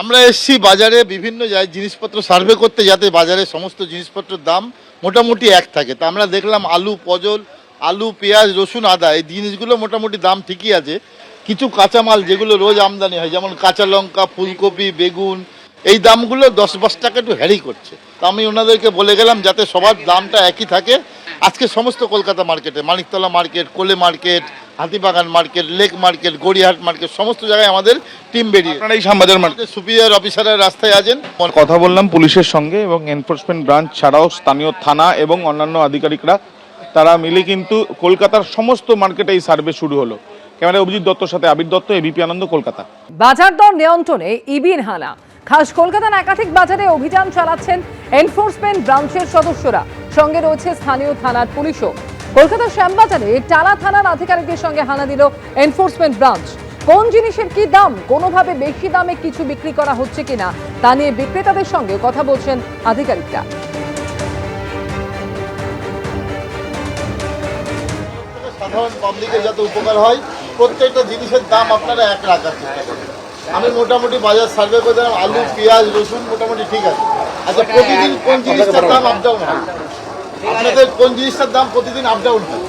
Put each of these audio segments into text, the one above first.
আমরা এসছি বাজারে বিভিন্ন জিনিসপত্র সার্ভে করতে, যাতে বাজারে সমস্ত জিনিসপত্রের দাম মোটামুটি এক থাকে। তা আমরা দেখলাম আলু, পটল, আলু, পেঁয়াজ, রসুন, আদা এই জিনিসগুলো মোটামুটি দাম ঠিকই আছে। কিছু কাঁচামাল যেগুলো রোজ আমদানি হয়, যেমন কাঁচা লঙ্কা, ফুলকপি, বেগুন, এই দামগুলো 10-20 টাকা একটু হ্যারি করছে। তা আমি ওনাদেরকে বলে গেলাম যাতে সবার দামটা একই থাকে। আজকে সমস্ত কলকাতা মার্কেটে, মানিকতলা মার্কেট, কোলে market, Hatibagan market, lake market, Gariahat market, সমস্ত জায়গায় আমাদের টিম বেরিয়ে। আপনারা এই শ্যামবাজার মার্কেট সুপিরিয়র অফিসারের রাস্তায় আছেন। কথা বললাম পুলিশের সঙ্গে এবং এনফোর্সমেন্ট ব্রাঞ্চ ছাড়াও স্থানীয় থানা এবং অন্যান্য আধিকারিকরা তারা মিলে কিন্তু কলকাতার সমস্ত মার্কেটে এই সার্ভে শুরু হলো। ক্যামেরা অভিজিৎ দত্তর সাথে আবির দত্ত, এবিপি আনন্দ, কলকাতা। বাজার দর নিয়ন্ত্রণে ইবির হানা। খাস কলকাতার একাধিক বাজারে অভিযান চালাচ্ছেন এনফোর্সমেন্ট ব্রাঞ্চের সদস্যরা, সঙ্গে রয়েছে স্থানীয় থানার পুলিশও। কলকাতার শ্যামবাজারে টালা থানার আধিকারিকদের সঙ্গে হানা দিল এনফোর্সমেন্ট ব্রাঞ্চ। কোন জিনিসের কি দাম, কোনোভাবে বেশি দামে কিছু বিক্রি করা হচ্ছে কিনা তা নিয়ে বিক্রেতাদের সঙ্গে কথা বলছেন আধিকারিকরা। সাধারণ পাবলিকের যাতে উপকার হয়, প্রত্যেকটা জিনিসের দাম আপনারা এক রাখার চেষ্টা করবেন। আমি মোটামুটি বাজার সার্ভে করে দিলাম, আলু, পেঁয়াজ, রসুন মোটামুটি ঠিক আছে। আচ্ছা, প্রতিদিন কোন জিনিসটার দাম আপ ডাউন হয়? আপনাদের কোন জিনিসটার দাম প্রতিদিন আপ ডাউন হয়?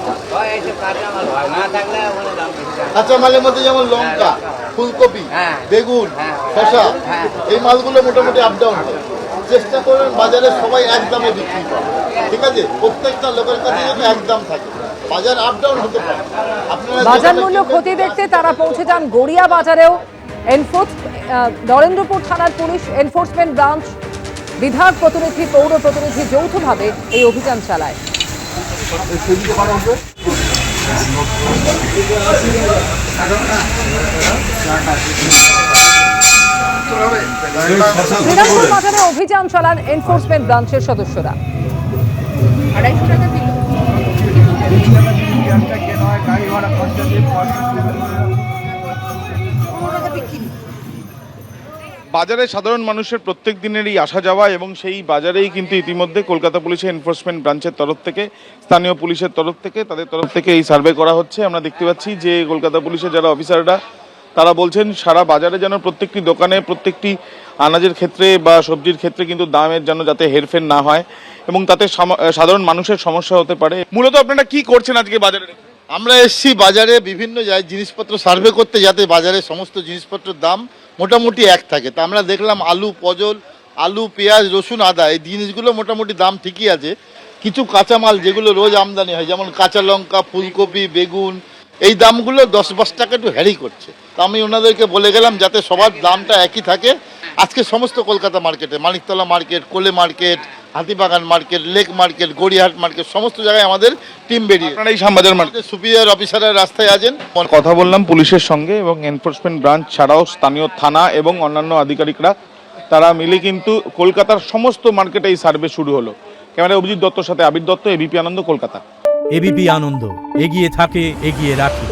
কাঁচা মালের মধ্যে যেমন লঙ্কা, ফুলকপি, বেগুন, শসা, এই মালগুলো মোটামুটি আপ ডাউন হয়। চেষ্টা করবেন বাজারে সবাই এক দামে বিক্রি করে, ঠিক আছে? প্রত্যেকটা লোকের কাছে যাতে এক দাম থাকে, বাজার আপ ডাউন হতে পারে। বাজার মূল্য ক্ষতি দেখতে তারা পৌঁছে যান গড়িয়া বাজারেও। নরেন্দ্রপুর থানার পুলিশ, এনফোর্সমেন্ট ব্রাঞ্চ, বিধায়ক প্রতিনিধি, পৌর প্রতিনিধি যৌথভাবে এই অভিযান চালায়। শ্রীরামপুর বাজারে অভিযান চালান এনফোর্সমেন্ট ব্রাঞ্চের সদস্যরা। বাজারে সাধারণ মানুষের প্রত্যেক দিনেরই আসা যাওয়া এবং সেই বাজারেই কিন্তু ইতিমধ্যে কলকাতা পুলিশের এনফোর্সমেন্ট ব্রাঞ্চের তরফ থেকে, স্থানীয় পুলিশের তরফ থেকে, তাদের তরফ থেকে এই সার্ভে করা হচ্ছে। আমরা দেখতে পাচ্ছি যে কলকাতা পুলিশের যারা অফিসাররা তারা বলছেন সারা বাজারে যেন প্রত্যেকটি দোকানে, প্রত্যেকটি আনাজের ক্ষেত্রে বা সবজির ক্ষেত্রে কিন্তু দামের যেন যাতে হেরফের না হয় এবং তাতে সাধারণ মানুষের সমস্যা হতে পারে। মূলত আপনারা কি করছেন আজকে বাজারে? আমরা এসছি বাজারে বিভিন্ন জিনিসপত্র সার্ভে করতে, যাতে বাজারে সমস্ত জিনিসপত্রের দাম মোটামুটি এক থাকে। তা আমরা দেখলাম আলু, পটল, আলু, পেঁয়াজ, রসুন, আদা এই জিনিসগুলো মোটামুটি দাম ঠিকই আছে। কিছু কাঁচামাল যেগুলো রোজ আমদানি হয়, যেমন কাঁচা লঙ্কা, ফুলকপি, বেগুন, এই দামগুলো 10-20 টাকা একটু হ্যারি করছে। তা আমি ওনাদেরকে বলে গেলাম যাতে সবার দামটা একই থাকে। আজকে সমস্ত কলকাতা মার্কেটে, মানিকতলা মার্কেট, কোলে market, Hatibagan market, lake market, Gariahat market, সমস্ত জায়গায় আমাদের টিম বেরিয়ে। আপনারা এই শ্যামবাজার মার্কেট সুপিরিয়র অফিসারের রাস্তায় আছেন। কথা বললাম পুলিশের সঙ্গে এবং এনফোর্সমেন্ট ব্রাঞ্চ ছাড়াও স্থানীয় থানা এবং অন্যান্য আধিকারিকরা তারা মিলে কিন্তু কলকাতার সমস্ত মার্কেটে এই সার্ভে শুরু হলো। ক্যামেরা অভিজিৎ দত্তর সাথে আবির দত্ত, এবিপি আনন্দ, কলকাতা। এবিপি আনন্দ, এগিয়ে থাকে, এগিয়ে রাখে।